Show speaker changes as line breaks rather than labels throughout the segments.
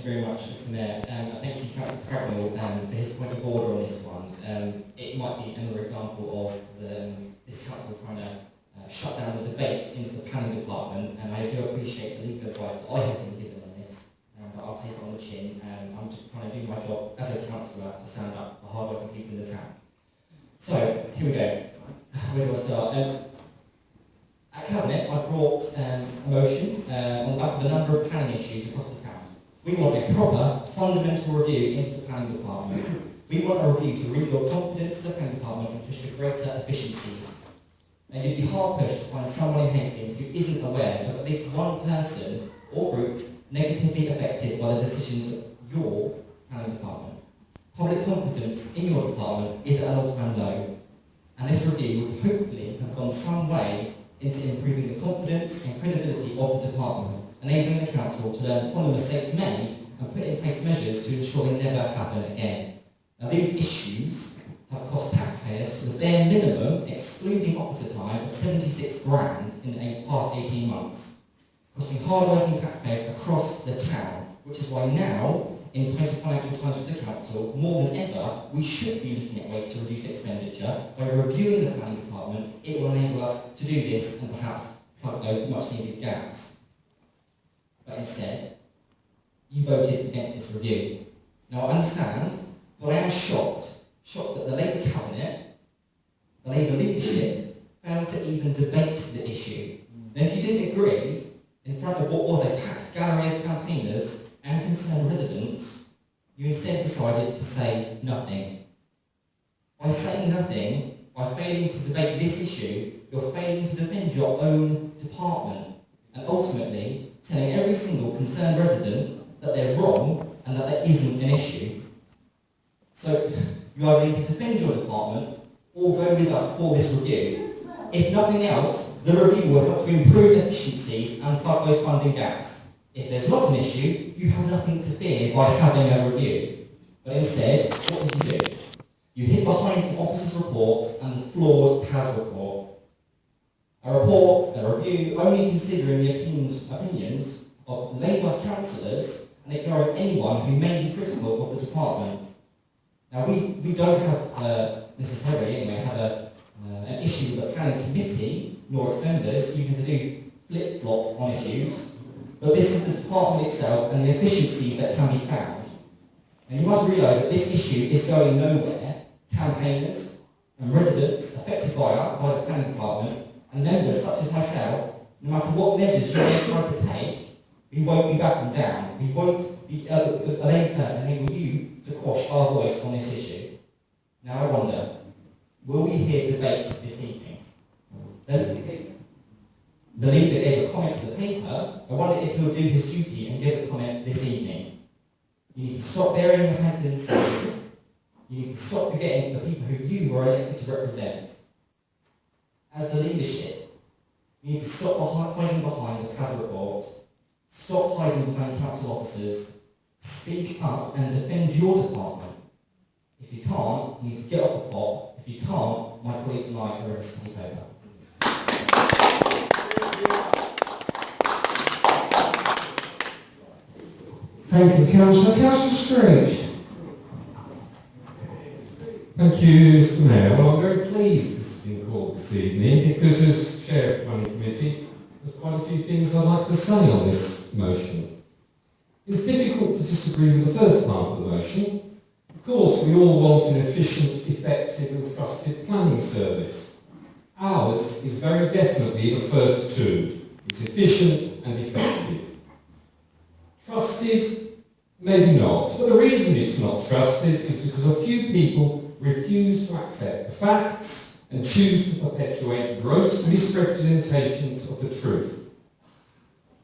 Thank you very much, Mr Mayor. Thank you, Councillor Cracknell, for his point of order on this one. It might be another example of this council trying to shut down the debate into the planning department, and I do appreciate the legal advice that I have been given on this, but I'll take it on the chin. I'm just trying to do my job as a councillor to stand up for hard-working people in the town. So, here we go. Where do I start? At Cabinet, I brought a motion on the back of a number of planning issues across the town. We want a proper, fundamental review into the planning department. We want a review to rebuild confidence in the planning department and push for greater efficiencies. And you'd be hard-pushed to find someone in Hastings who isn't aware that at least one person or group negatively affected by the decisions of your planning department. Public confidence in your department is at an all-time low, and this review would hopefully have gone some way into improving the confidence and credibility of the department, enabling the council to learn from the mistakes made and put in place measures to ensure they never happen again. Now, these issues have cost taxpayers to the bare minimum, excluding officer time, of 76 grand in the past 18 months, costing hard-working taxpayers across the town, which is why now, in times of financial times for the council, more than ever, we should be looking at ways to reduce expenditure. By reviewing the planning department, it will enable us to do this and perhaps plug those much needed gaps. But instead, you voted against this review. Now I understand, but I am shocked that the Labour Cabinet, the Labour leadership, failed to even debate the issue. Now if you didn't agree, in front of what was a packed gallery of campaigners and concerned residents, you instead decided to say nothing. By saying nothing, by failing to debate this issue, you're failing to defend your own department, and ultimately telling every single concerned resident that they're wrong and that there isn't an issue. So you either need to defend your department or go with us for this review. If nothing else, the review will help to improve efficiencies and plug those funding gaps. If there's not an issue, you have nothing to fear by having a review. But instead, what did you do? You hid behind the officer's report and the flawed PAS report. A report, a review, only considering the opinions of Labour councillors and ignoring anyone who may be critical of the department. Now, we don't have, necessarily anyway, have an issue with the planning committee, nor its members. You can do flip-flop on issues. But this is the department itself and the efficiencies that can be found. And you must realise that this issue is going nowhere. Campaigners and residents affected by the planning department and members such as myself, no matter what measures you may try to take, we won't be backing down. We won't be enable you to quash our voice on this issue. Now I wonder, will we hear debate this evening? The leader gave a comment to the paper. I wonder if he'll do his duty and give a comment this evening. You need to stop burying your head in the sand. You need to stop forgetting the people who you were elected to represent. As the leadership, you need to stop hiding behind the PAS report. Stop hiding behind council officers. Speak up and defend your department. If you can't, you need to get off the pot. If you can't, my colleagues and I are ready to take over.
Thank you, Councillor. Councillor Street.
Thank you, Mr Mayor. Well, I'm very pleased this has been called this evening because as Chair of the Planning Committee, there's quite a few things I'd like to say on this motion. It's difficult to disagree with the first part of the motion. Of course, we all want an efficient, effective and trusted planning service. Ours is very definitely the first two. It's efficient and effective. Trusted? Maybe not. But the reason it's not trusted is because a few people refuse to accept the facts and choose to perpetuate gross misrepresentations of the truth.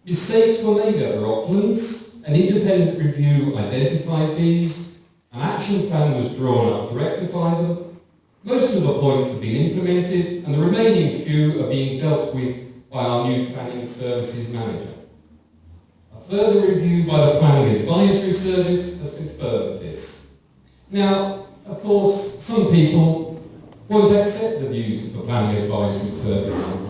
Mistakes were made over Auckland's, an independent review identified these, an action plan was drawn up to rectify them, most of the points have been implemented, and the remaining few are being dealt with by our new planning services manager. A further review by the Planning Advisory Service has confirmed this. Now, of course, some people won't accept the views of the Planning Advisory Service,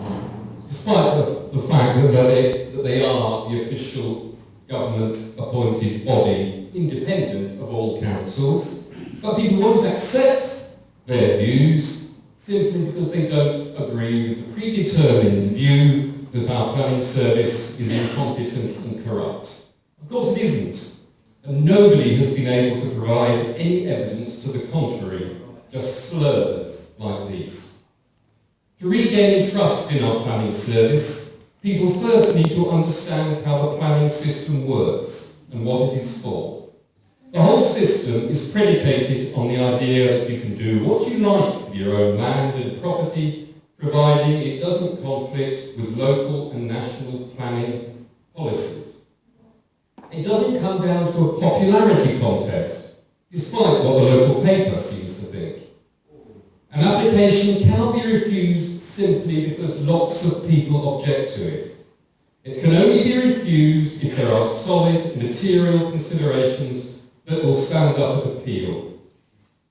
despite the fact that they are the official government-appointed body independent of all councils, but people won't accept their views simply because they don't agree with the predetermined view that our planning service is incompetent and corrupt. Of course it isn't, and nobody has been able to provide any evidence to the contrary, just slurs like these. To regain trust in our planning service, people first need to understand how the planning system works and what it is for. The whole system is predicated on the idea that you can do what you like with your own land and property, providing it doesn't conflict with local and national planning policies. It doesn't come down to a popularity contest, despite what the local paper seems to think. An application cannot be refused simply because lots of people object to it. It can only be refused if there are solid material considerations that will stand up at appeal.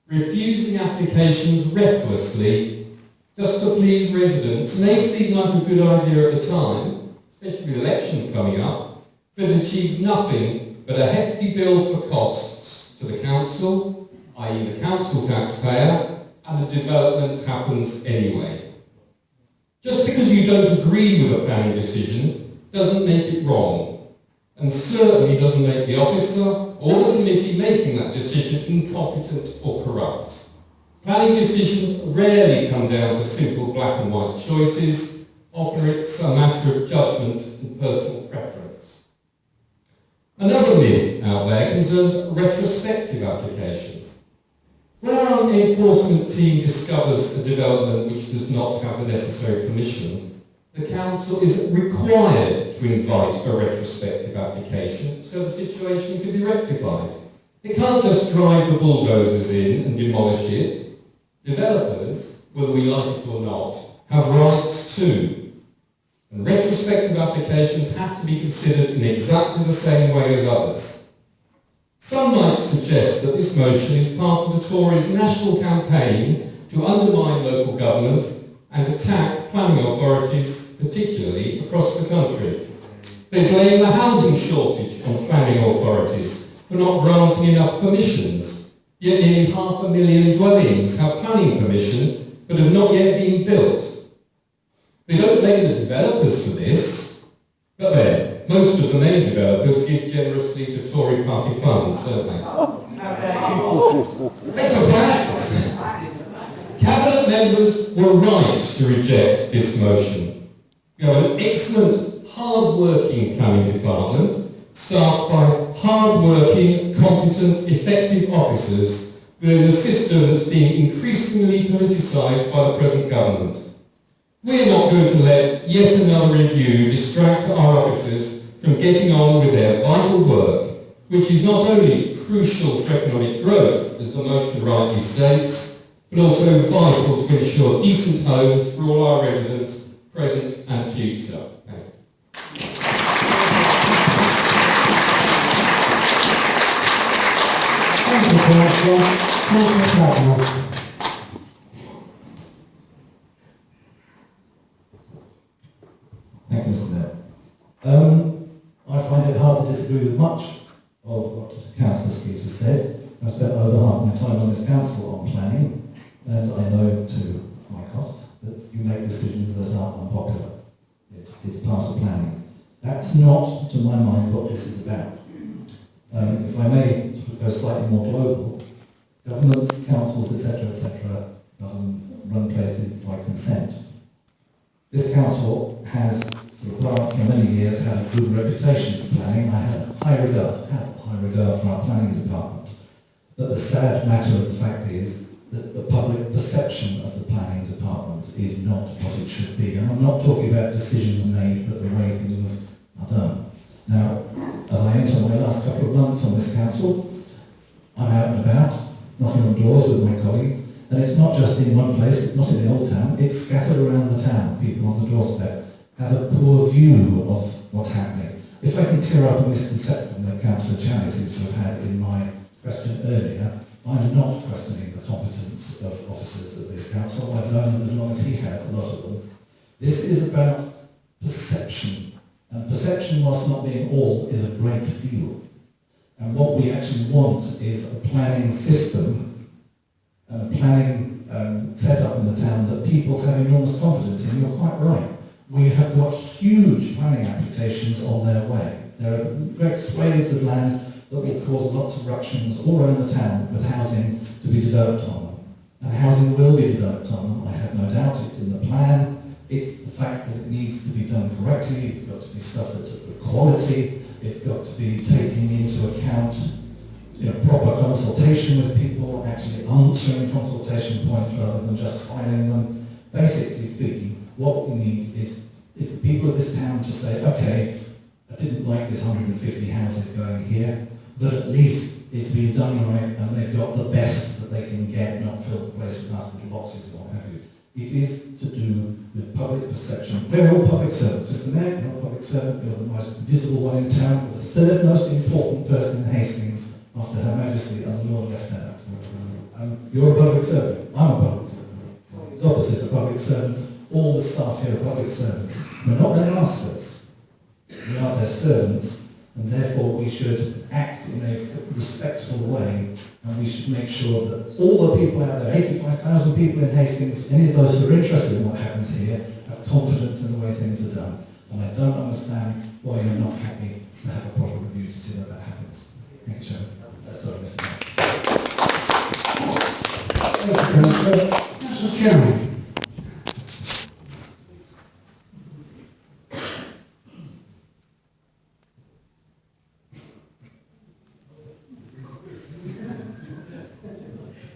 Refusing applications recklessly, just to please residents, may seem like a good idea at the time, especially with elections coming up, but it achieves nothing but a hefty bill for costs to the council, i.e. the council taxpayer, and the development happens anyway. Just because you don't agree with a planning decision doesn't make it wrong, and certainly doesn't make the officer or the committee making that decision incompetent or corrupt. Planning decisions rarely come down to simple black and white choices, often it's a matter of judgment and personal preference. Another myth out there concerns retrospective applications. When our enforcement team discovers a development which does not have the necessary permission, the council is required to invite a retrospective application so the situation can be rectified. It can't just drive the bulldozers in and demolish it. Developers, whether we like it or not, have rights too. And retrospective applications have to be considered in exactly the same way as others. Some might suggest that this motion is part of the Tories' national campaign to undermine local government and attack planning authorities, particularly across the country. They blame the housing shortage on planning authorities for not granting enough permissions, yet nearly 500,000 dwellings have planning permission but have not yet been built. They don't blame the developers for this, but then, most of the main developers give generously to Tory party funds, don't they? It's a fact. Cabinet members were right to reject this motion. We have an excellent, hard-working planning department, staffed by hard-working, competent, effective officers within a system that's being increasingly politicised by the present government. We are not going to let yet another review distract our officers from getting on with their vital work, which is not only crucial for economic growth, as the motion rightly states, but also vital to ensure decent homes for all our residents, present and future.
Thank you, Councillor. Councillor Cradnell.
Thank you, Mr. Mayor. I find it hard to disagree with much of what Councillor Skeet has said. I've spent over half my time on this council on planning, and I know to my cost that you make decisions that are unpopular. It's part of planning. That's not, to my mind, what this is about. If I may go slightly more global, governments, councils, etc., run places by consent. This council has, for many years, had a good reputation for planning. I have high regard for our planning department. But the sad matter of the fact is that the public perception of the planning department is not what it should be. And I'm not talking about decisions made, but the way things are done. Now, as I enter my last couple of months on this council, I'm out and about, knocking on doors with my colleagues, and it's not just in one place, it's not in the old town, it's scattered around the town. People on the doorstep have a poor view of what's happening. If I can clear up a misconception that Councillor Chaney seems to have had in my question earlier, I'm not questioning the competence of officers at this council. I've known them as long as he has, a lot of them. This is about perception. And perception whilst not being all, is a great deal. And what we actually want is a planning system and a planning set up in the town that people have enormous confidence in. You're quite right. We have got huge planning applications on their way. There are great swathes of land that will cause lots of ructions all around the town with housing to be developed on them. And housing will be developed on them, I have no doubt. It's in the plan. It's the fact that it needs to be done correctly. It's got to be stuff that's of good quality. It's got to be taking into account proper consultation with people, actually answering consultation points rather than just filing them. Basically speaking, what we need is the people of this town to say, okay, I didn't like this 150 houses going here, but at least it's been done right and they've got the best that they can get, not fill the place with nice little boxes or what have you. It is to do with public perception. We're all public servants. Mr. Mayor, you're a public servant, you're the most visible one in town, you're the third most important person in Hastings after Her Majesty and the Lord Lieutenant. You're a public servant. I'm a public servant. The opposite of public servants. All the staff here are public servants. We're not their masters. We are their servants, and therefore we should act in a respectful way, and we should make sure that all the people out there, 85,000 people in Hastings, any of those who are interested in what happens here, have confidence in the way things are done. And I don't understand why you're not happy to have a proper review to see that that happens. Thank you, Chairman. Sorry, Mr. Mayor.
Thank you, Councillor. Councillor Chairman.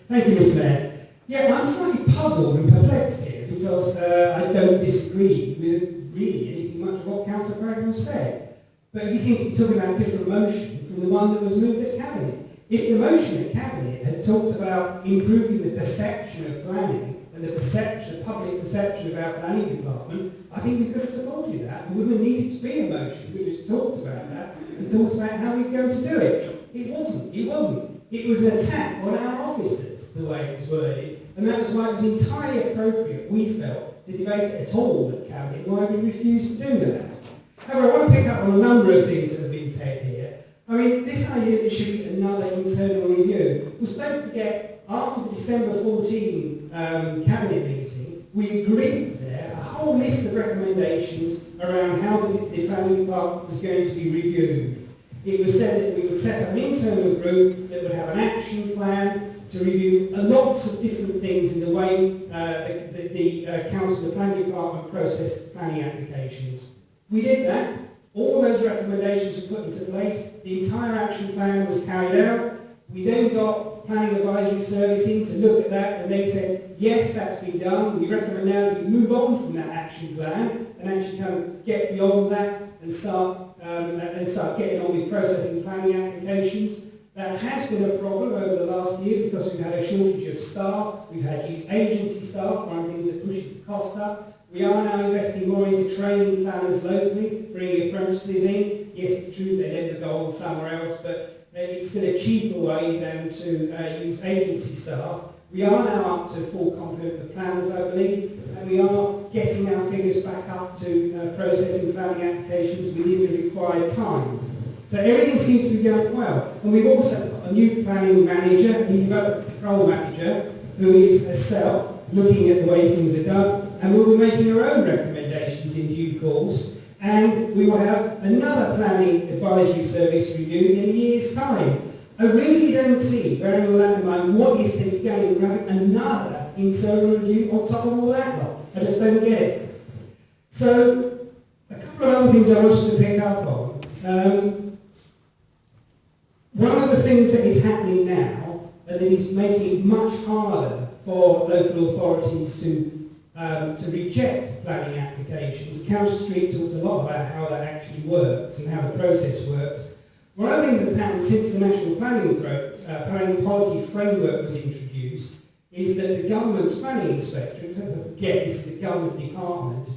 Thank you, Mr. Mayor. Yeah, I'm slightly puzzled and perplexed here because I don't disagree with really anything much of what Councillor Craig said. But he seems to be talking about a different motion from the one that was moved at Cabinet. If the motion at Cabinet had talked about improving the perception of planning and the perception, public perception about planning department, I think we could have supported that. There wouldn't have needed to be a motion. We just talked about that and thought about how we're going to do it. It wasn't. It was an attack on our officers, the way it was worded, and that was why it was entirely appropriate, we felt, to debate it at all at Cabinet, why we refused to do that. However, I want to pick up on a number of things that have been said here. I mean, this idea that there should be another internal review. Well, don't forget, after the December 14 Cabinet meeting, we agreed there a whole list of recommendations around how the planning department was going to be reviewed. It was said that we would set up an internal group that would have an action plan to review lots of different things in the way the council, the planning department processed planning applications. We did that. All those recommendations were put into place. The entire action plan was carried out. We then got planning advisory service in to look at that, and they said, yes, that's been done. We recommend now that we move on from that action plan and actually kind of get beyond that and start getting on with processing planning applications. That has been a problem over the last year because we've had a shortage of staff. We've had to use agency staff, one of the things that pushes the cost up. We are now investing more into training planners locally, bringing apprentices in. Yes, it's true they never go on somewhere else, but it's still a cheaper way than to use agency staff. We are now up to full complement of planners, I believe, and we are getting our figures back up to processing planning applications within the required time. So everything seems to be going well. And we've also got a new planning manager, a new development control manager, who is herself looking at the way things are done, and we'll be making our own recommendations in due course, and we will have another planning advisory service review in a year's time. I really don't see, bearing all that in mind, what is to be gained from having another internal review on top of all that lot. I just don't get it. So, a couple of other things I wanted to pick up on. One of the things that is happening now, and that is making it much harder for local authorities to reject planning applications. Council Street talks a lot about how that actually works and how the process works. One of the things that's happened since the National Planning Policy Framework was introduced is that the government's planning inspector, except I forget this is a government department,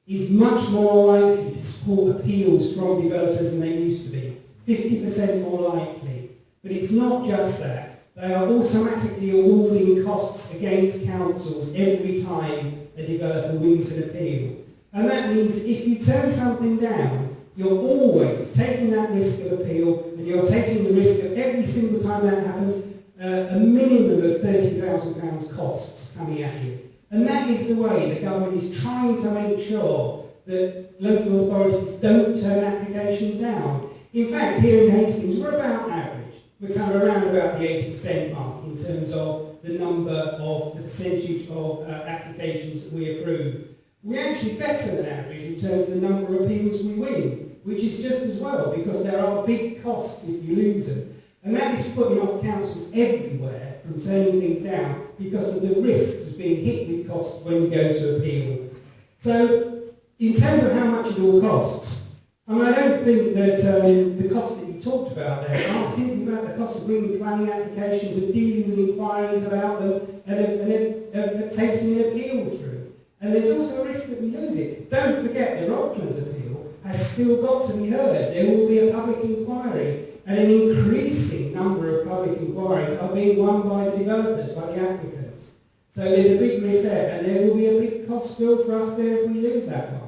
is much more likely to support appeals from developers than they used to be. 50% more likely. But it's not just that. They are automatically awarding costs against councils every time a developer wins an appeal. And that means if you turn something down you're always taking that risk of appeal, and you're taking the risk of every single time that happens, a minimum of £30,000 costs coming at you. And that is the way the government is trying to make sure that local authorities don't turn applications down. In fact, here in Hastings, we're about average. We're kind of around about the 80% mark in terms of the the percentage of applications that we approve. We're actually better than average in terms of the number of appeals we win, which is just as well, because there are big costs if you lose them. And that is putting off councils everywhere from turning things down because of the risks of being hit with costs when you go to appeal. So, in terms of how much it all costs, I don't think that the costs that you talked about there aren't simply about the cost of bringing planning applications and dealing with inquiries about them and taking an appeal through. And there's also a risk that we lose it. Don't forget the Rocklands appeal has still got to be heard. There will be a public inquiry, and an increasing number of public inquiries are being won by the developers, by the applicants. So there's a big risk there, and there will be a big cost bill for us there if we lose that one.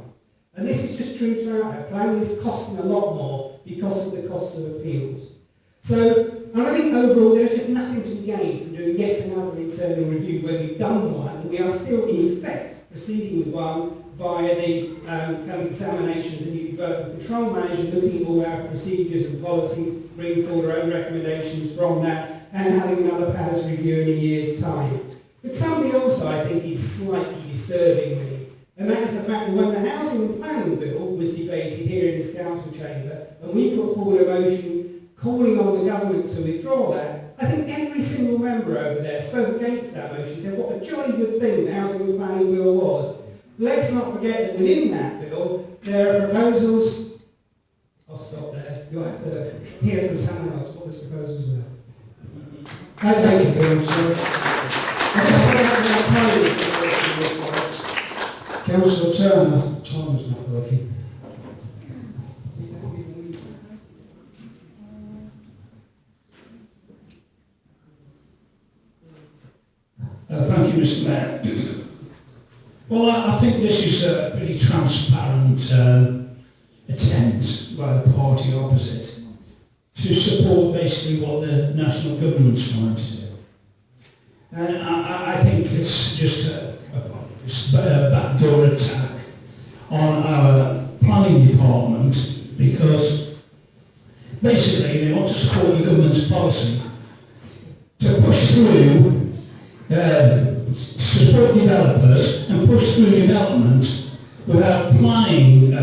And this is just true throughout that. Planning is costing a lot more because of the cost of appeals. So, and I think overall there's just nothing to be gained from doing yet another internal review when we've done one, and we are still in effect proceeding with one via the kind of examination of the new development control manager, looking at all our procedures and policies, bringing forward our own recommendations from that, and having another PAS review in a year's time. But something also I think is slightly disturbing me, and that is the fact that when the Housing and Planning Bill was debated here in this council chamber, and we put forward a motion calling on the government to withdraw that, I think every single member over there spoke against that motion, said what a jolly good thing the Housing and Planning Bill was. Let's not forget that within that bill, there are proposals. I'll stop there. You'll have to hear from someone else what those proposals were.
Thank you, Councillor. Councillor Turner, time is not working.
Thank you, Mr. Mayor. Well, I think this is a pretty transparent attempt by the party opposite to support basically what the national government's trying to do. And I think it's just a backdoor attack on our planning department, because basically they want to support the government's policy to push through support developers and push through development without planning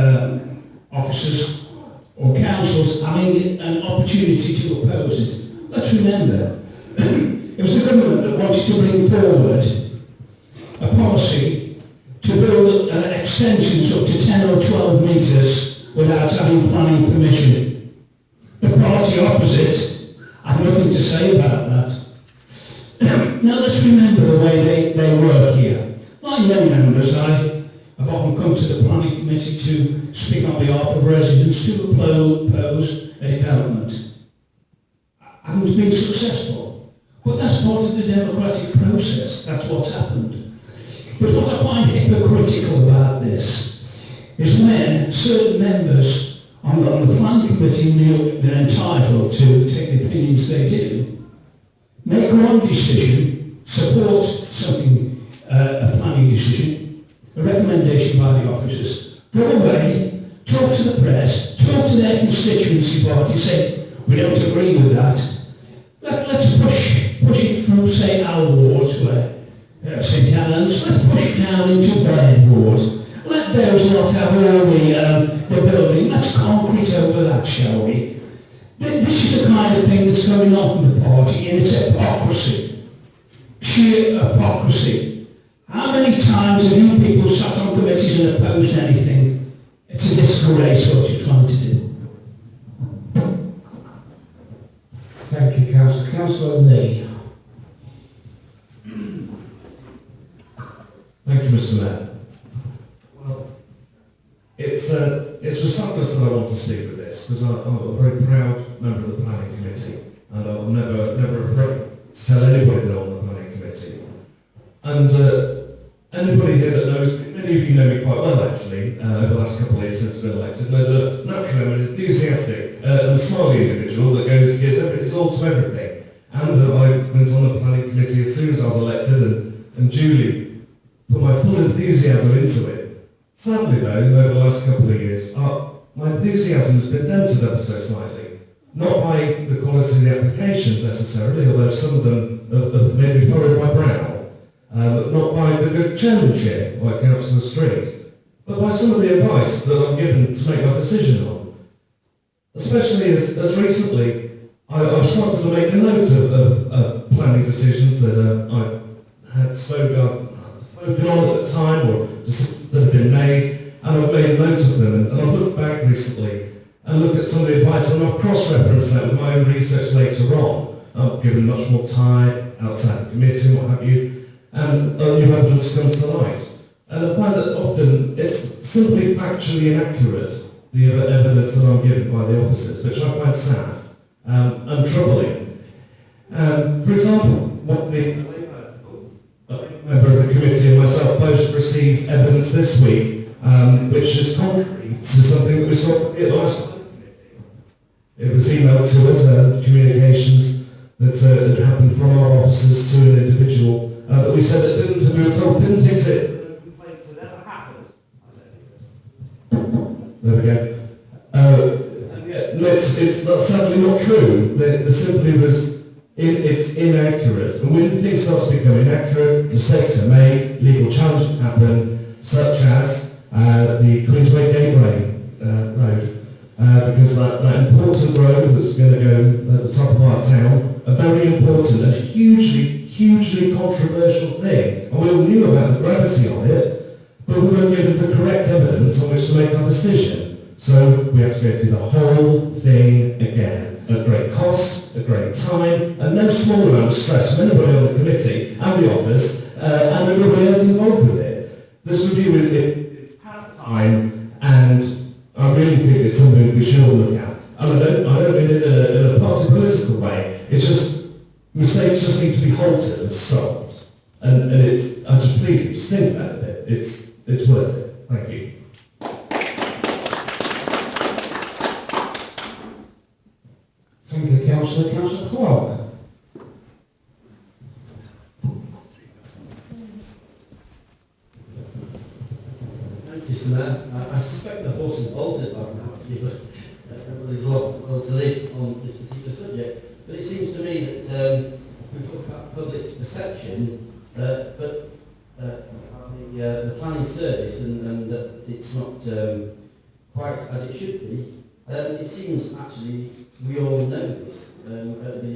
officers or councils having an opportunity to oppose it. Let's remember, it was the government that wanted to bring forward a policy to build extensions up to 10 or 12 metres without having planning permission. The party opposite had nothing to say about that. Now let's remember the way they work here. Like many members, I've often come to the planning committee to speak on behalf of residents to oppose a development. I haven't been successful, but that's part of the democratic process. That's what's happened. But what I find hypocritical about this is when certain members on the planning committee feel they're entitled to take the opinions they do, make one decision, support something, a planning decision, a recommendation by the officers, go away, talk to the press, talk to their constituency party, say, we don't agree with that. Let's push it from, say, our ward, St Helens, let's push it down into Baird ward. Let those not have all the building, let's concrete over that, shall we? This is the kind of thing that's going on in the party, and it's hypocrisy. Sheer hypocrisy. How many times have you people sat on committees and opposed anything? It's a disgrace what you're trying to do.
Thank you, Councillor. Councillor Lee.
Thank you, Mr. Mayor. Well, it's with sadness that I want to speak with this, because I'm a very proud member of the planning committee, and I'll never afraid to tell anybody that I'm on the planning committee. And anybody here that knows me, many of you know me quite well actually, over the last couple of years since I've been elected, know that naturally
to everything. And I went on the planning committee as soon as I was elected and duly put my full enthusiasm into it. Sadly though, over the last couple of years, my enthusiasm has been dented ever so slightly. Not by the quality of the applications necessarily, although some of them have maybe furrowed my brow, not by the good chairmanship, like Councillor Street, but by some of the advice that I'm given to make my decision on. Especially as recently, I've started to make a note of planning decisions that I had spoken on at the time, or that have been made, and I've made note of them, and I've looked back recently and looked at some of the advice, and I've cross-referenced that with my own research later on. I've given much more time outside the committee and what have you, and new evidence comes to light. And I find that often it's simply factually inaccurate, the evidence that I'm given by the officers, which I find sad and troubling. For example, what the member of the committee and myself both received evidence this week, which is contrary to something that we saw at the last committee. It was emailed to us, communications that had happened from our officers to an individual that we said that we were told didn't exist. There we go. And yet, that's sadly not true. The simply was, it's inaccurate. And when things start to become inaccurate, mistakes are made, legal challenges happen, such as the Queensway Gateway road. Because that important road that's going to go at the top of our town, a very important and hugely controversial thing. And we all knew about the gravity of it, but we weren't given the correct evidence on which to make our decision. So we had to go through the whole thing again, at great cost, at great time, and no small amount of stress from anybody on the committee and the office, and everybody else involved with it. This review is past time, and I really think it's something we should all look at. And I don't mean it in a party political way. It's just, mistakes just need to be halted and stopped. And it's, I just plead you, just think about it. It's worth it. Thank you.
Thank you, Councillor. Councillor Clark.
Thanks, Mr. Mayor. I suspect the horse is bolted by now, but everybody's a lot to live on this particular subject. But it seems to me that we talk about public perception, but the planning service and that it's not quite as it should be. It seems actually we all know this. At the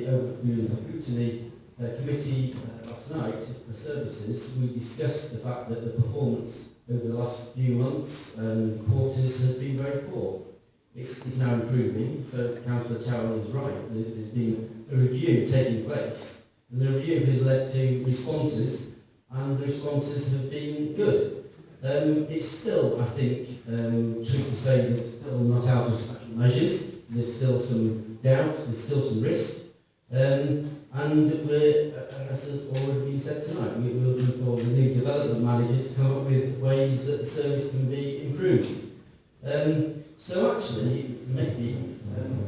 scrutiny committee last night, the services, we discussed the fact that the performance over the last few months and quarters has been very poor. It's now improving, so Councillor Chowan is right. There's been a review taking place, and the review has led to responses, and the responses have been good. It's still, I think, true to say that it's still not out of special measures. There's still some doubt, there's still some risk, and we're, as has already been said tonight, we're looking for the new development managers to come up with ways that the service can be improved. So actually, maybe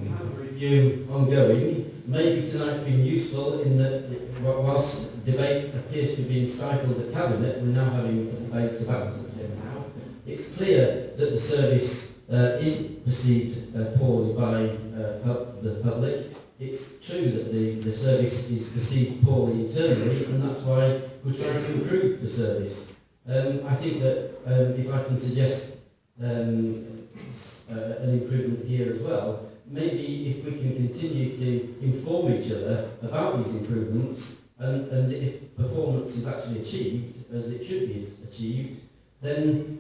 we have a review ongoing. Maybe tonight's been useful in that whilst debate appears to be stifled at Cabinet, we're now having debates about the subject now. It's clear that the service is perceived poorly by the public. It's true that the service is perceived poorly internally, and that's why we're trying to improve the service. I think that if I can suggest an improvement here as well, maybe if we can continue to inform each other about these improvements, and if performance is actually achieved as it should be achieved, then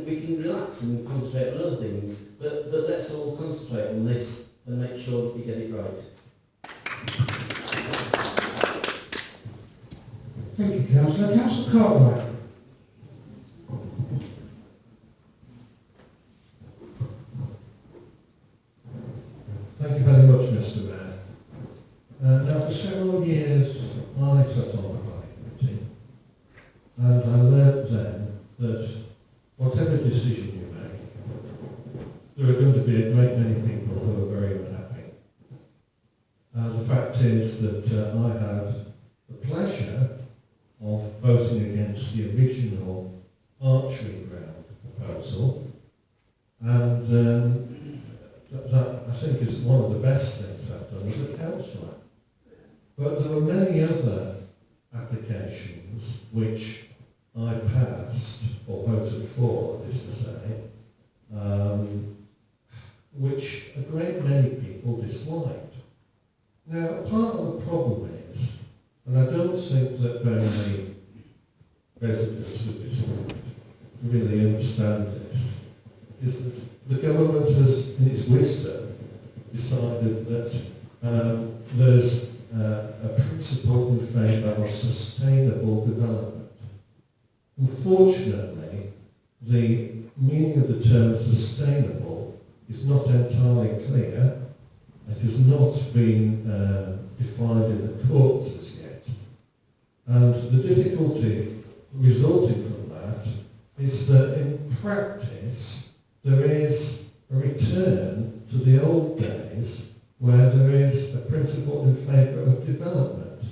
we can relax and concentrate on other things. But let's all concentrate on this and make sure that we get it right.
Thank you, Councillor. Councillor Cartwright.
Thank you very much, Mr. Mayor. Now, for several years, I sat on the planning committee, and I learned then that whatever decision you make, there are going to be a great many people who are very unhappy. The fact is that I had the pleasure of voting against the original archery ground proposal, and that I think is one of the best things I've done as a councillor. But there were many other applications which I passed, or voted for, that is to say, which a great many people disliked. Now, part of the problem is, and I don't think that very many residents of this world really understand this, is that the government has, in its wisdom, decided that there's a principle in favour of sustainable development. Unfortunately, the meaning of the term sustainable is not entirely clear. It has not been defined in the courts as yet. And the difficulty resulting from that is that in practice there is a return to the old days where there is a principle in favour of development.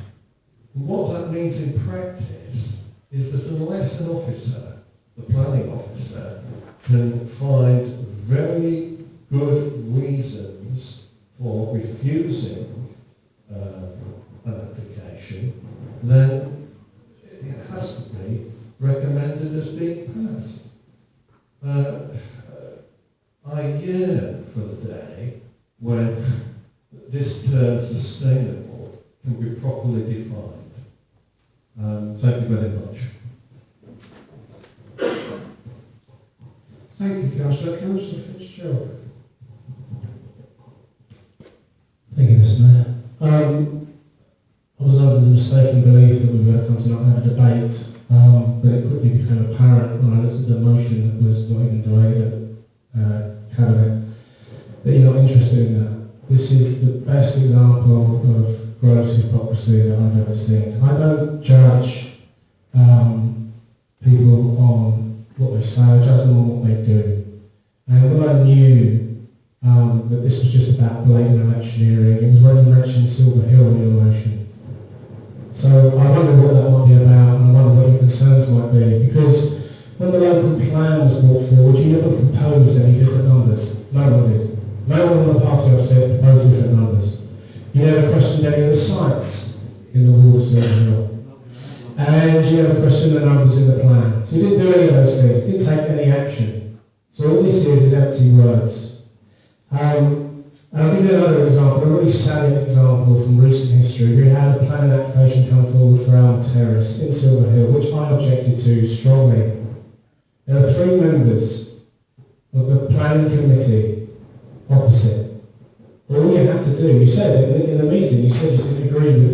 And what that means in practice is that unless an officer, the planning officer, can find very good reasons for refusing an application, then it has to be recommended as being passed. I yearn for the day when this term sustainable can be properly defined. Thank you very much.
Thank you, Councillor. Councillor Fitzgerald.
Thank you, Mr. Mayor. I was under the mistaken belief that we were going to come to have a debate, but it quickly became apparent when I looked at the motion that was not even debated at Cabinet that you're not interested in that. This is the best example of gross hypocrisy that I've ever seen. I don't judge people on what they say, I judge them on what they do. And when I knew that this was just about blatant electioneering, it was when you mentioned Silver Hill in your motion. So I wonder what that might be about, and I wonder what your concerns might be, because when the local plan was brought forward, you never proposed any different numbers. No one did. No one on the party upset proposed different numbers. You never questioned any of the sites in the ward of Silver Hill. And you never questioned the numbers in the plan. So you didn't do any of those things, didn't take any action. So all this is empty words. And I'll give you another example, a really salient example from recent history. We had a planning application come forward for Elm Terrace in Silver Hill, which I objected to strongly. There are 3 members of the planning committee opposite. All you had to do, you said in the meeting, you said you didn't agree with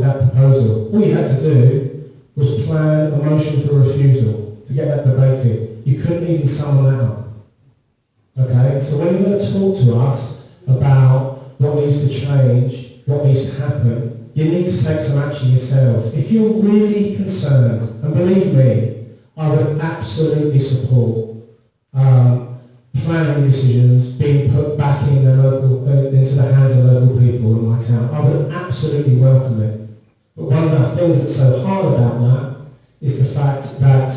that proposal. All you had to do was plan a motion for refusal to get that debated. You couldn't even summon that up. Okay, so when you're going to talk to us about what needs to change, what needs to happen, you need to take some action yourselves. If you're really concerned, and believe me, I would absolutely support planning decisions being put back in the local, into the hands of local people in my town. I would absolutely welcome it. But one of the things that's so hard about that is the fact that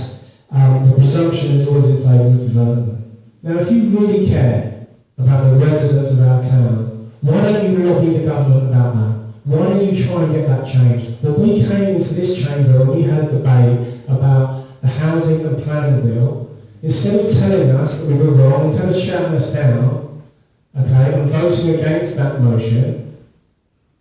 the presumption is always in favour of development. Now, if you really care about the residents of our town, why don't you lobby the government about that? Why don't you try and get that changed? When we came into this chamber and we had a debate about the housing and planning bill, instead of telling us that we were wrong, instead of shouting us down, okay, and voting against that motion,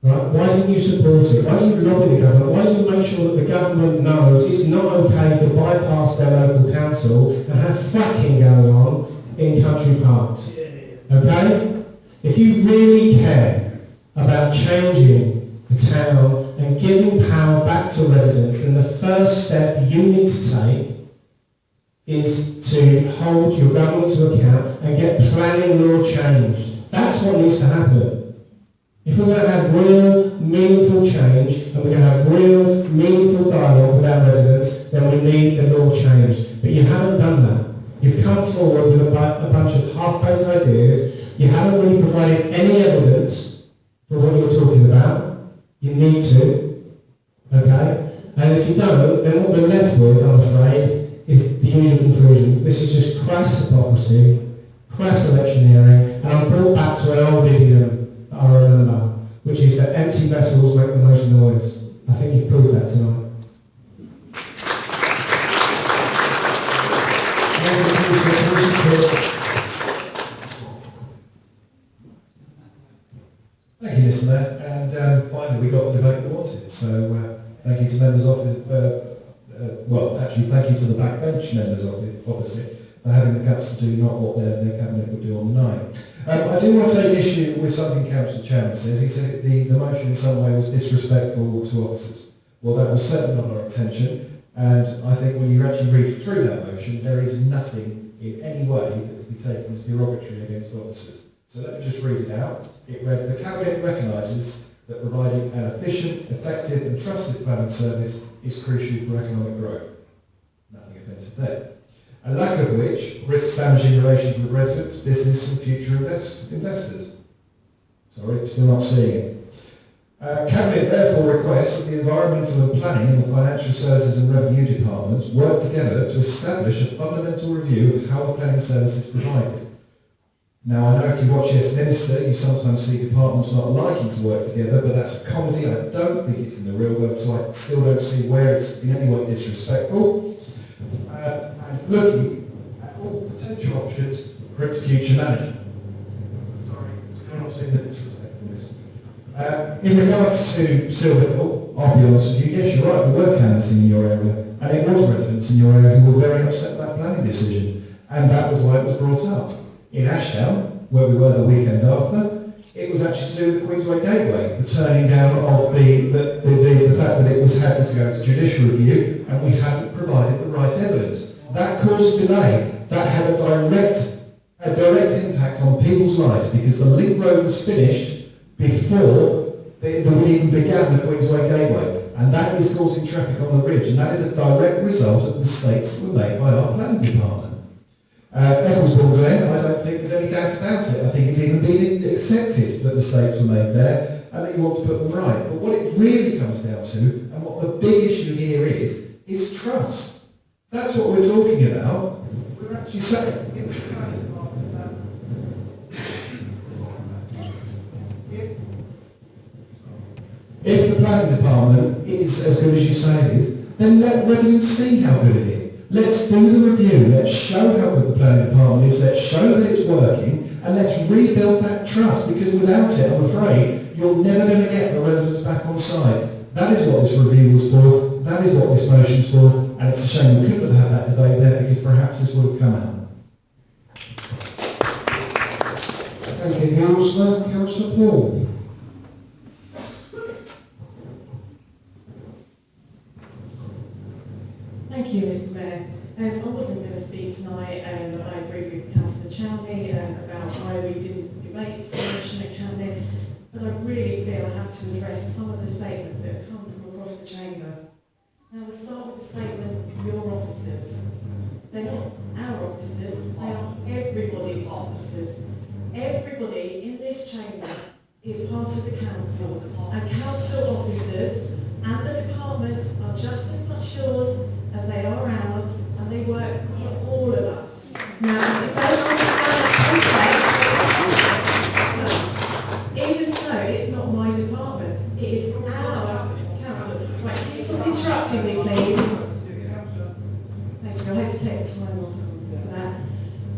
right, why didn't you support it? Why don't you lobby the government? Why don't you make sure that the government knows it's not okay to bypass their local council and have fracking going on in country parks? Okay? If you really care about changing the town and giving power back to residents, then the first step you need to take is to hold your government to account and get planning law changed. That's what needs to happen. If we're going to have real, meaningful change, and we're going to have real, meaningful dialogue with our residents, then we need the law changed. But you haven't done that. You've come forward with a bunch of half-baked ideas. You haven't really provided any evidence for what you're talking about. You need to, okay? And if you don't, then what we're left with, I'm afraid, is the usual conclusion. This is just crass hypocrisy, crass electioneering, and I'm brought back to an old idiom that I remember, which is that empty vessels make the most noise. I think you've proved that tonight.
Thank you, Mr. Mayor. And finally, we got the debate we wanted. So thank you to members thank you to the backbench members opposite for having the guts to do not what their cabinet would do on the night. I do want to take issue with something Councillor Chairman says. He said the motion in some way was disrespectful to officers. Well, that was certainly not our intention. And I think when you actually read through that motion, there is nothing in any way that could be taken as derogatory against officers. So let me just read it out. It read, the Cabinet recognises that providing an efficient, effective and trusted planning service is crucial for economic growth. Nothing offensive there. A lack of which risks damaging relations with residents, business and future investors. Sorry, still not seeing it. Cabinet therefore requests that the environmental and planning and the financial services and revenue departments work together to establish a fundamental review of how the planning service is provided. Now, I know if you watch Yes Minister, you sometimes see departments not liking to work together, but that's a comedy. I don't think it's in the real world, so I still don't see where it's in any way disrespectful. And looking at all potential options for its future management. Sorry, I'm not seeing the disrespectfulness. In regards to Silver Hill, I'll be honest with you, yes, you're right, we were canvassing in your area, and it was residents in your area who were very upset about that planning decision, and that was why it was brought up. In Ashdown, where we were the weekend after, it was actually to do with the Queensway Gateway, the turning down of the fact that it was had to go to judicial review, and we hadn't provided the right evidence. That caused delay. That had a direct impact on people's lives because the link road was finished before we even began the Queensway Gateway, and that is causing traffic on the ridge, and that is a direct result of mistakes that were made by our planning department. Ecclesbourne Glen, I don't think there's any doubt about it. I think it's even been accepted that mistakes were made there and that you want to put them right. But what it really comes down to, and what the big issue here is trust. That's what we're talking about. We're actually saying, if the planning department is as good as you say it is, then let residents see how good it is. Let's do the review, let's show how good the planning department is, let's show that it's working, and let's rebuild that trust, because without it, I'm afraid, you're never going to get the residents back on side. That is what this review was for, that is what this motion's for, and it's a shame we couldn't have had that debate there, because perhaps this would have come out.
Thank you, Councillor. Councillor Paul.
Thank you, Mr. Mayor. I wasn't going to speak tonight, and I agree with Councillor Chowney about why we didn't debate the motion at Camden, but I really feel I have to address some of the statements that have come from across the chamber. Now, we'll start with the statement from your officers. They're not our officers, they are everybody's officers. Everybody in this chamber is part of the council, and council officers and the departments are just as much yours as they are ours, and they work for all of us. Now, if you don't understand that context, even so, it's not my department, it is our council. Right, can you stop interrupting me, please? Thank you, I hope you take the time off for that.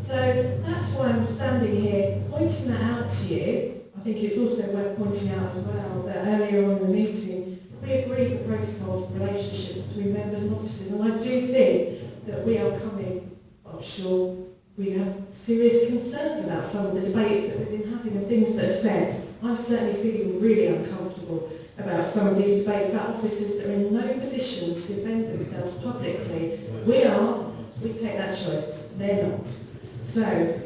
So, that's why I'm standing here, pointing that out to you. I think it's also worth pointing out as well that earlier on in the meeting, we agreed the protocol for relationships between members and officers, and I do think that we are coming, I'm sure we have serious concerns about some of the debates that we've been having and things that are said. I'm certainly feeling really uncomfortable about some of these debates about officers that are in no position to defend themselves publicly. We take that choice, they're not. So,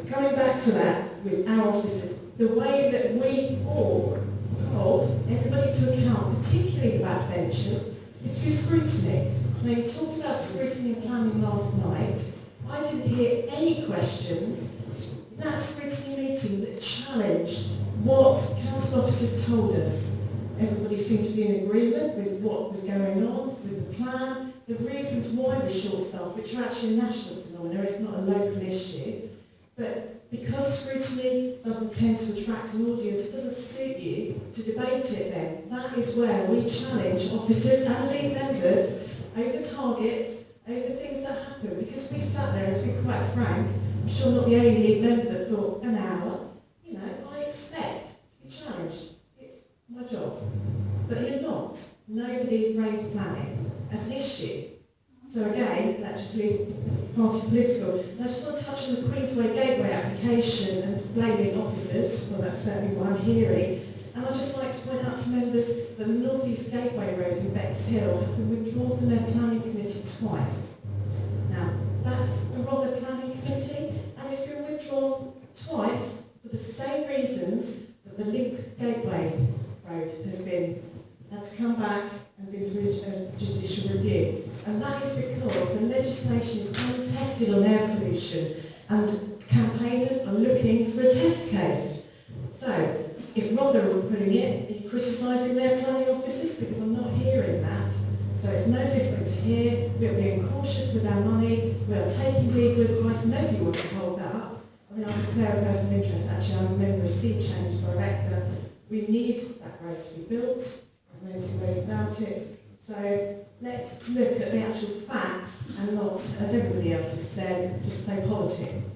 coming back to that with our officers, the way that we all hold everybody to account, particularly the backbenchers, is through scrutiny. Now, you talked about scrutiny and planning last night. I didn't hear any questions. that scrutiny meeting that challenged what council officers told us. Everybody seemed to be in agreement with what was going on, with the plan, the reasons why we're short-staffed, which are actually a national phenomenon, it's not a local issue. But because scrutiny doesn't tend to attract an audience, it doesn't suit you to debate it then. That is where we challenge officers and lead members over targets, over things that happen. Because we sat there, and to be quite frank, I'm sure not the only lead member that thought, an hour, you know, I expect to be challenged. It's my job. But you're not. Nobody raised planning as an issue. So again, that just leaves party political. And I just want to touch on the Queensway Gateway application and blaming officers. Well, that's certainly what I'm hearing. And I'd just like to point out to members that the North East Gateway Road in Bexhill has been withdrawn from their planning committee twice. Now, that's a Rother planning committee, and it's been withdrawn twice for the same reasons that the Link Gateway Road has been had to come back and been through a judicial review. And that is because the legislation is untested on air pollution and campaigners are looking for a test case. So, if Rother were putting it, are you criticising their planning officers? Because I'm not hearing that. So it's no different to here. We're being cautious with our money. We are taking legal advice. Nobody wants to hold that up. I mean, I declare a personal interest. Actually, I'm a member of Sea Change Director. We need that road to be built. There's no two ways about it. So let's look at the actual facts and not, as everybody else has said, just play politics.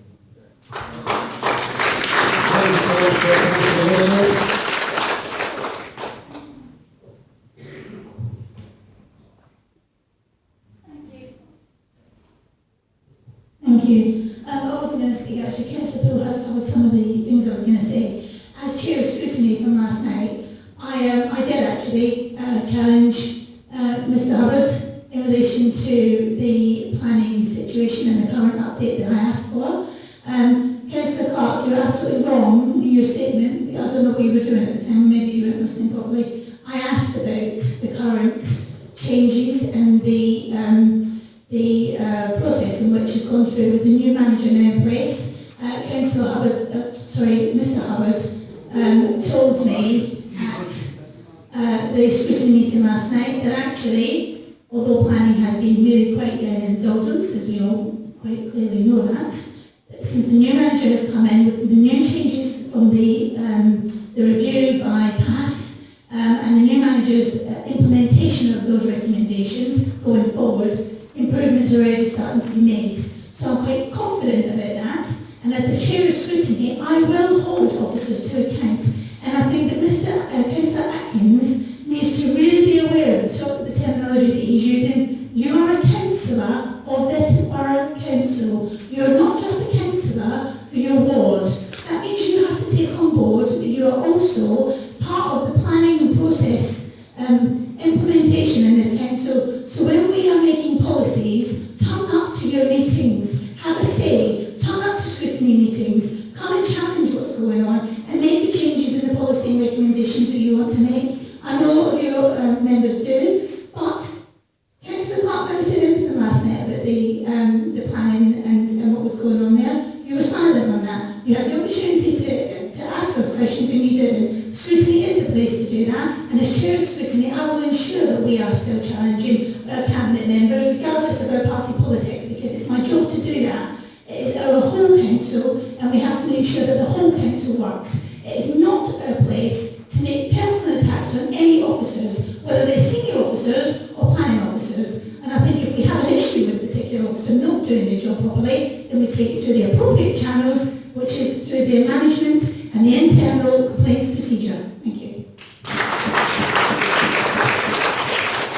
Thank you. I wasn't going to speak actually. Councillor Poole has covered some of the things I was going to say. As chair of scrutiny from last night, I did actually challenge Mr Hubbard in relation to the planning situation and the current update that I asked for. Councillor Clark, you're absolutely wrong in your statement. I don't know what you were doing at the time, maybe you weren't listening properly. I asked about the current changes and the process in which has gone through with the new manager now in place. Councillor Hubbard, Mr Hubbard told me at the scrutiny meeting last night that actually, although planning has been really quite down in doldrums, as we all quite clearly know that, since the new manager has come in with the new changes from the review by PASS and the new manager's implementation of those recommendations going forward, improvements are already starting to be made. So I'm quite confident about that. And as the chair of scrutiny, I will hold officers to account. And I think that Councillor Atkins needs to really be aware of the terminology that he's using. You are a councillor of this borough council. You're not just a councillor for your ward. That means you have to take on board that you are also part of the planning and process implementation in this council. So when we are making policies, turn up to your meetings, have a say, turn up to scrutiny meetings, come and challenge what's going on and make the changes in the policy and recommendations that you want to make. I know a lot of your members do, but Councillor Clark never said anything last night about the planning and what was going on there. You were silent on that. You had the opportunity to ask us questions and you didn't. Scrutiny is the place to do that, and as chair of scrutiny, I will ensure that we are still challenging our cabinet members, regardless of our party politics, because it's my job to do that. It is our whole council, and we have to make sure that the whole council works. It is not our place to make personal attacks on any officers, whether they're senior officers or planning officers. And I think if we have an issue with a particular officer not doing their job properly, then we take it through the appropriate channels, which is through their management and the internal complaints procedure. Thank you.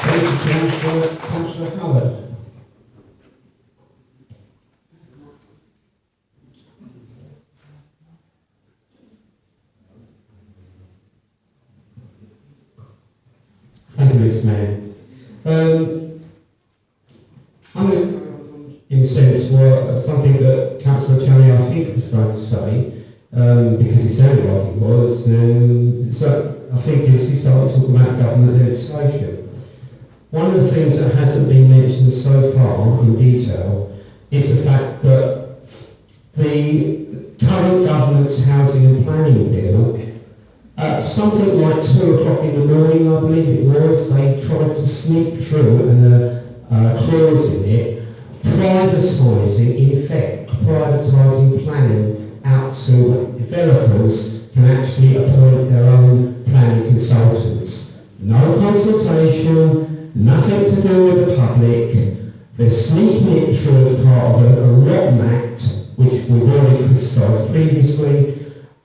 Thank you, Councillor Howard.
Thank you, Mr. Mayor. I'm going to, in a sense, something that Councillor Chaney, I think, was trying to say, because it sounded like it was. So I think as he started talking about government legislation, one of the things that hasn't been mentioned so far in detail is the fact that the current local government's housing and planning bill, something like 2 o'clock in the morning, I believe it was, they tried to sneak through and clause in it, privatising, in effect, privatising planning out to developers can actually appoint their own planning consultants. No consultation, nothing to do with the public. They're sneaking it through as part of a Rotten Act, which we've already criticised previously,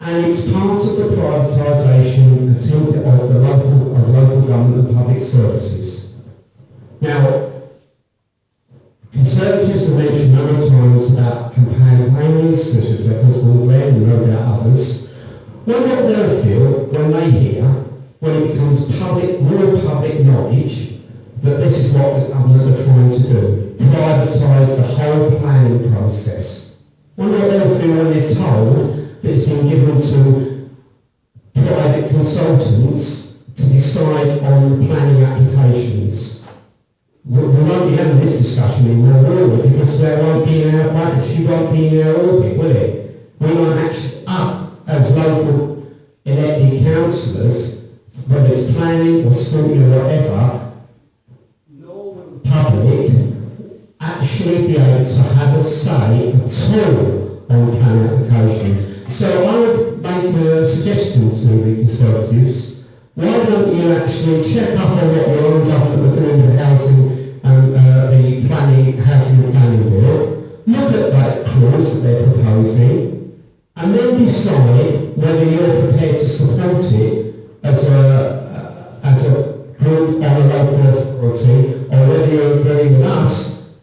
and it's part of the privatisation attempt of local government and public services. Now, Conservatives have mentioned a number of times about campaigners, such as Osborne Glenn and no doubt others. Well, what they'll feel when they hear, when it becomes more public knowledge, that this is what the government are trying to do, privatise the whole planning process. Well, what they'll feel when they're told that it's been given to private consultants to decide on planning applications. We won't be having this discussion anymore, will we? Because there won't be in our, she won't be in our orbit, will it? We won't actually, as local elected councillors, whether it's planning or scrutiny or whatever, nor will the public actually be able to have a say at all on planning applications. So I would make a suggestion to the Conservatives. Why don't you actually check up on what your own government are doing with housing and the housing and planning bill, look at that clause that they're proposing, and then decide whether you're prepared to support it as a group on a local authority, or whether you're agreeing with us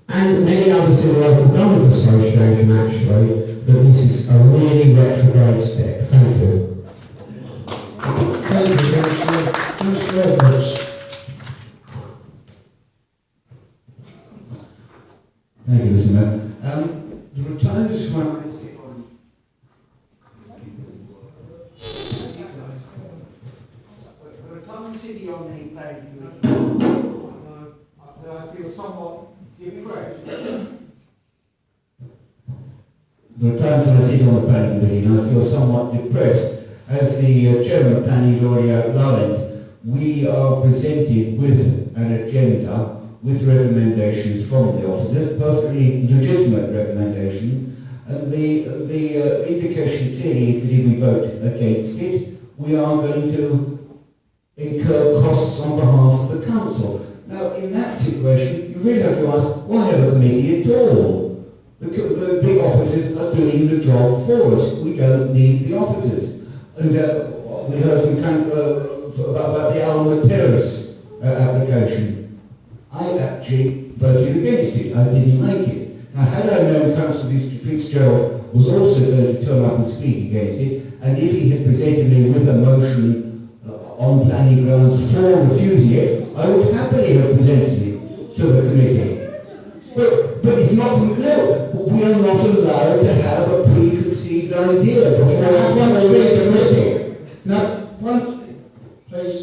and many others in the local government association actually that this is a really retrograde step. Thank you.
Thank you, Councillor. Councillor Edwards.
Thank you, Mr. Mayor. The retirees fund. The retirement city on the planning committee, I feel somewhat depressed. The retirement city on the planning committee, and I feel somewhat depressed. As the chairman of planning has already outlined, we are presented with an agenda with recommendations from the officers, perfectly legitimate recommendations, and the indication clearly is that if we vote against it, we are going to incur costs on behalf of the council. Now, in that situation, you really have to ask, why have a committee at all? The officers are doing the job for us. We don't need the officers. And we heard from about the Alma Terrace application. I actually voted against it. I didn't like it. Now, had I known Councillor Fitzgerald was also going to turn up and speak against it, and if he had presented me with a motion on planning grounds for refusing it, I would happily have presented it to the committee. But it's not, no, we are not allowed to have a preconceived idea before one reads the committee. Now, please.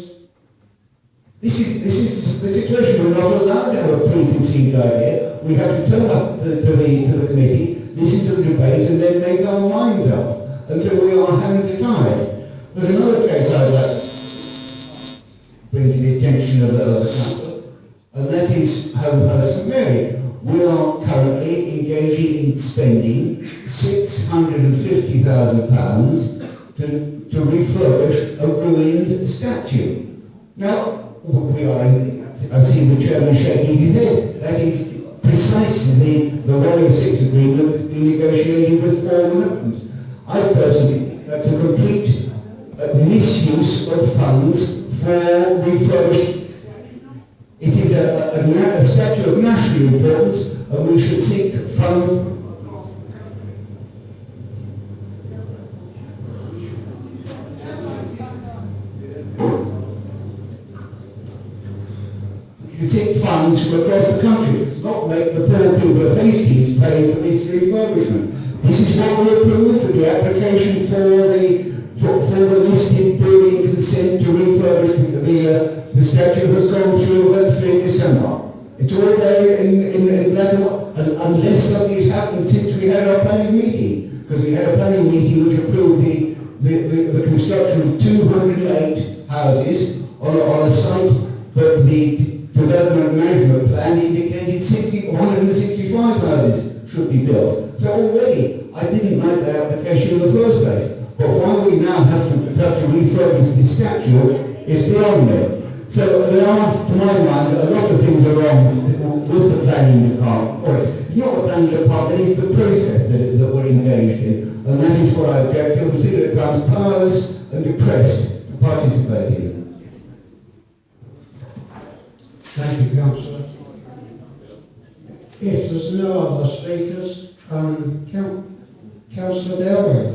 This is the situation. We're not allowed to have a preconceived idea. We have to turn up to the committee, listen to the debate, and then make our minds up until our hands are tied. There's another case I'd like to bring to the attention of the council, and that is Homehurst Mary. We are currently engaging in spending £650,000 to refurbish a ruined statue. Now, we are in, I see the chairman shaking his head. That is precisely the Rolling Six agreement that's been negotiated with Foreign. I personally think that's a complete misuse of funds for refurbishment. It is a statue of national importance, and we should seek funds. You seek funds from across the country, not make the poor people of Hastings pay for this refurbishment. This is what we approved for the application for the listed building consent to refurbish the statue has gone through, went through in December. It's all there in black and white, unless something has happened since we had our planning meeting.
because we had a planning meeting which approved the construction of 208 houses on a site that the development management plan indicated 165 houses should be built. So already I didn't like that application in the first place. But why we now have to refurbish the statute is beyond me. So there are, to my mind, a lot of things are wrong with the planning department. Or it's not the planning department, it's the process that we're engaged in. And that is what I object to, and feel at times powerless and depressed to participate in.
Thank you, Councillor. If there's no other speakers, Councillor Delray.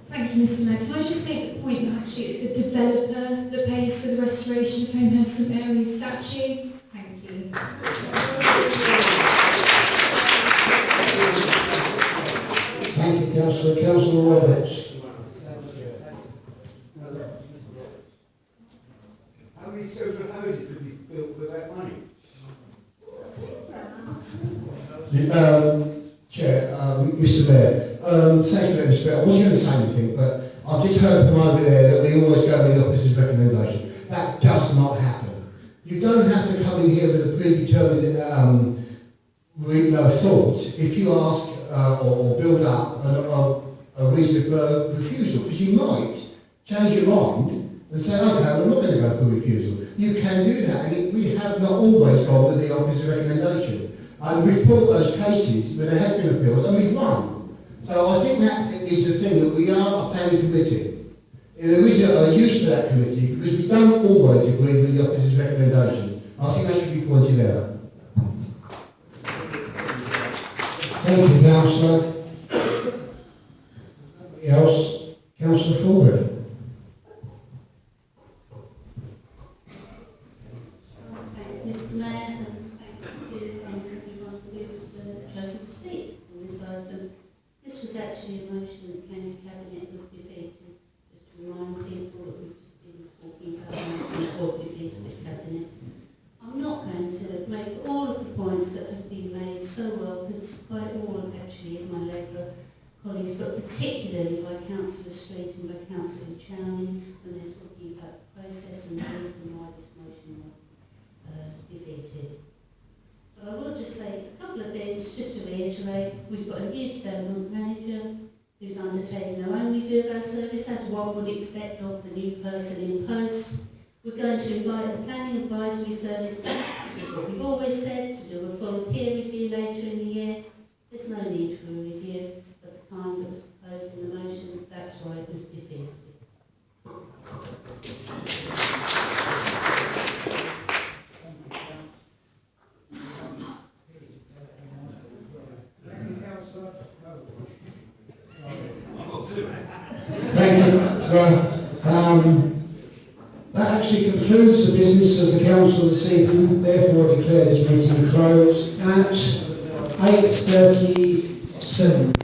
Thank you, Mr. Mayor. Can I just make the point that actually it's the developer that pays for the restoration of Homehurst St Mary's statue? Thank you.
Thank you, Councillor. Councillor Roberts.
How many social houses could be built with that money?
Chair, Mr. Mayor, thank you, Mr. Mayor. I wasn't going to say anything, but I've just heard from over there that we always go with the officer's recommendation. That does not happen. You don't have to come in here with a predetermined thought if you ask or build up a reason for refusal, because you might change your mind and say, okay, I'm not going to go for refusal. You can do that, and we have not always gone with the officer's recommendation. And we've brought those cases where there has been appeals, and we've won. So I think that is the thing, that we are a planning committee. There is a use for that committee, because we don't always agree with the officer's recommendations. I think that should be pointed out.
Thank you, Councillor. Anybody else? Councillor Forward.
Thanks, Mr. Mayor, and thanks to everyone who's chosen to speak on this item. This was actually a motion that came to Cabinet, was defeated. Just to remind people that we've just been talking about it was defeated at Cabinet. I'm not going to make all of the points that have been made so well, by all actually of my Labour colleagues, but particularly by Councillor Street and by Councillor Chowning, when they're talking about the process and the reason why this motion was defeated. But I will just say a couple of things, just to reiterate. We've got a new development manager who's undertaking her own review of our service, as one would expect of the new person in post. We're going to invite the Planning Advisory Service back, this is what we've always said, to do a full peer review later in the year. There's no need for a review at the time that was proposed in the motion. That's why it was defeated.
Thank you. That actually concludes the business of the council this evening. Therefore, I declare this meeting closed at 8:37.